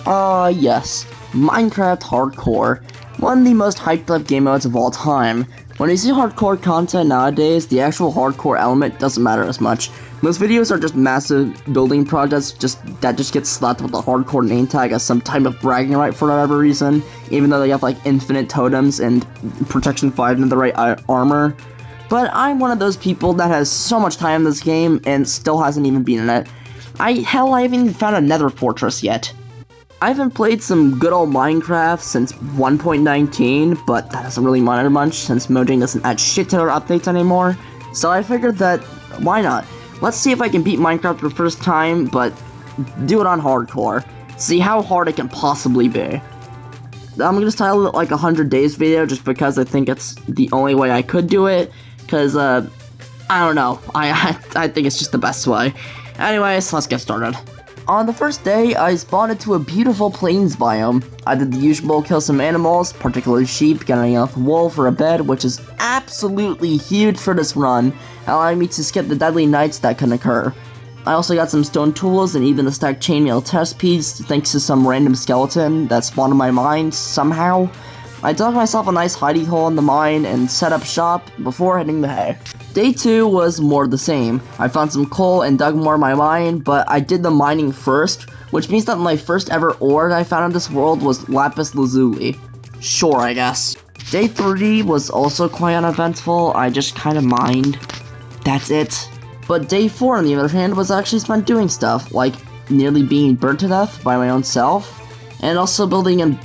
Yes, Minecraft Hardcore, one of the most hyped up game modes of all time. When you see hardcore content nowadays, the actual hardcore element doesn't matter as much. Most videos are just massive building projects that just get slapped with a hardcore name tag as some type of bragging right for whatever reason, even though they have like infinite totems and protection 5 and the right armor. But I'm one of those people that has so much time in this game and still hasn't even been in it. I haven't even found a Nether fortress yet. I haven't played some good old Minecraft since 1.19, but that doesn't really matter much since Mojang doesn't add shit to their updates anymore. So I figured that, why not? Let's see if I can beat Minecraft for the first time, but do it on hardcore. See how hard it can possibly be. I'm gonna title it like a 100 days video just because I think it's the only way I could do it. Cause, I don't know. I think it's just the best way. Anyways, let's get started. On the first day, I spawned into a beautiful plains biome. I did the usual, kill some animals, particularly sheep, getting enough wool for a bed, which is absolutely huge for this run, allowing me to skip the deadly nights that can occur. I also got some stone tools and even a stacked chainmail test piece thanks to some random skeleton that spawned in my mine somehow. I dug myself a nice hidey hole in the mine and set up shop before heading the hay. Day 2 was more the same. I found some coal and dug more in my mine, but I did the mining first, which means that my first ever ore that I found in this world was lapis lazuli. Sure, I guess. Day 3 was also quite uneventful. I just kind of mined. That's it. But day 4, on the other hand, was actually spent doing stuff, like nearly being burnt to death by my own self, and also building an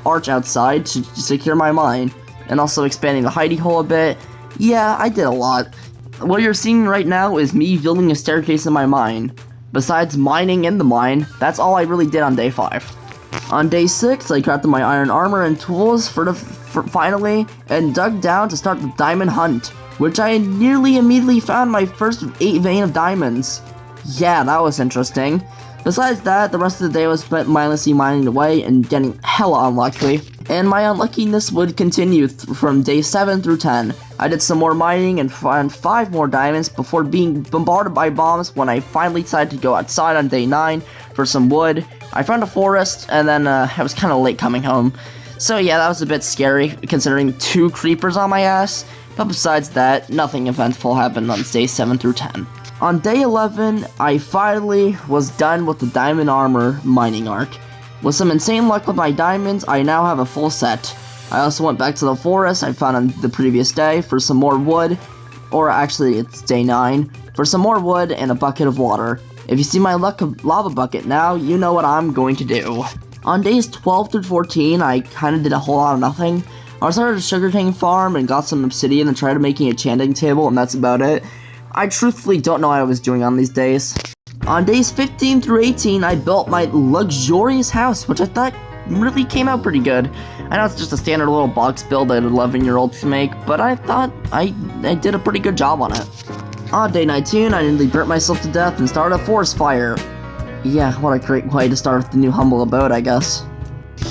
arch outside to secure my mine, and also expanding the hidey hole a bit. Yeah, I did a lot. What you're seeing right now is me building a staircase in my mine. Besides mining in the mine, that's all I really did on day 5. On day 6, I crafted my iron armor and tools finally, and dug down to start the diamond hunt, which I nearly immediately found my first 8 vein of diamonds. Yeah, that was interesting. Besides that, the rest of the day was spent mindlessly mining away and getting hella unlucky. And my unluckiness would continue from day 7 through 10. I did some more mining and found 5 more diamonds before being bombarded by bombs when I finally decided to go outside on day 9 for some wood. I found a forest, and then I was kind of late coming home. So yeah, that was a bit scary, considering 2 creepers on my ass. But besides that, nothing eventful happened on day 7 through 10. On day 11, I finally was done with the diamond armor mining arc. With some insane luck with my diamonds, I now have a full set. I also went back to the forest I found on the previous day for some more wood, or actually it's day 9, for some more wood and a bucket of water. If you see my lava bucket now, you know what I'm going to do. On days 12 through 14, I kinda did a whole lot of nothing. I started a sugarcane farm and got some obsidian and tried making a chanting table, and that's about it. I truthfully don't know what I was doing on these days. On days 15 through 18, I built my luxurious house, which I thought really came out pretty good. I know it's just a standard little box build that an 11-year-old can make, but I thought I did a pretty good job on it. On day 19, I nearly burnt myself to death and started a forest fire. Yeah, what a great way to start the new humble abode, I guess.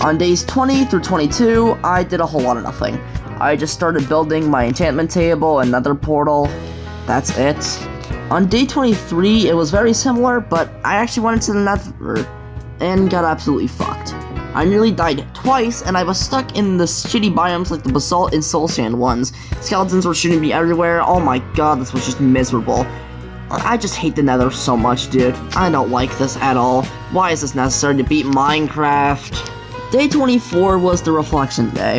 On days 20 through 22, I did a whole lot of nothing. I just started building my enchantment table and nether portal. That's it. On day 23, it was very similar, but I actually went into the nether and got absolutely fucked. I nearly died twice, and I was stuck in the shitty biomes like the basalt and soul sand ones. Skeletons were shooting me everywhere. Oh my god, this was just miserable. I just hate the nether so much, dude. I don't like this at all. Why is this necessary to beat Minecraft? Day 24 was the reflection day.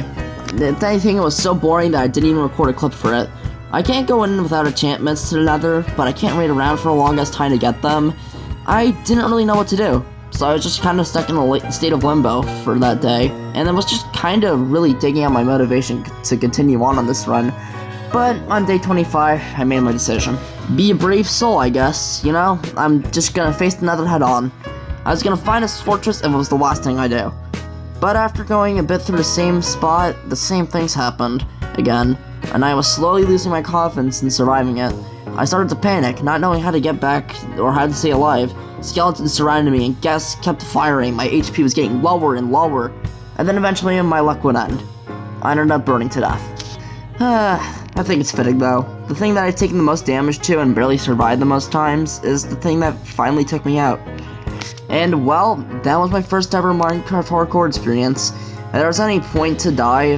If anything, it was so boring that I didn't even record a clip for it. I can't go in without enchantments to the nether, but I can't wait around for a long ass time to get them. I didn't really know what to do, so I was just kind of stuck in a state of limbo for that day, and I was just kind of really digging out my motivation to continue on this run. But on day 25, I made my decision. Be a brave soul, I guess, you know? I'm just gonna face the nether head on. I was gonna find this fortress if it was the last thing I do. But after going a bit through the same spot, the same things happened again, and I was slowly losing my confidence in surviving it. I started to panic, not knowing how to get back or how to stay alive. Skeletons surrounded me and ghasts kept firing. My HP was getting lower and lower, and then eventually my luck would end. I ended up burning to death. I think it's fitting though. The thing that I've taken the most damage to and barely survived the most times is the thing that finally took me out. And well, that was my first ever Minecraft hardcore experience. If there was any point to die,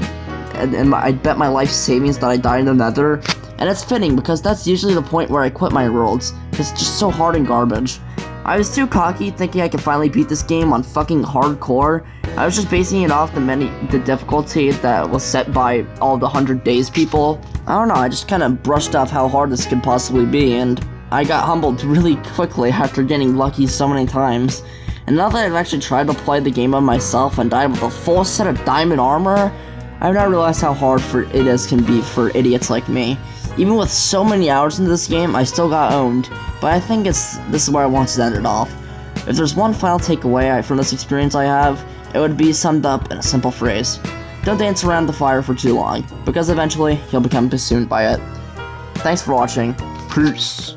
and I bet my life savings that I died in the Nether, and it's fitting because that's usually the point where I quit my worlds. It's just so hard and garbage. I was too cocky thinking I could finally beat this game on fucking hardcore. I was just basing it off the difficulty that was set by all the 100 days people. I don't know, I just kind of brushed off how hard this could possibly be, and I got humbled really quickly after getting lucky so many times. And now that I've actually tried to play the game on myself and died with a full set of diamond armor, I've now realized how hard it can be for idiots like me. Even with so many hours into this game, I still got owned, but I think this is where I want to end it off. If there's one final takeaway from this experience I have, it would be summed up in a simple phrase. Don't dance around the fire for too long, because eventually you'll become consumed by it. Thanks for watching. Peace.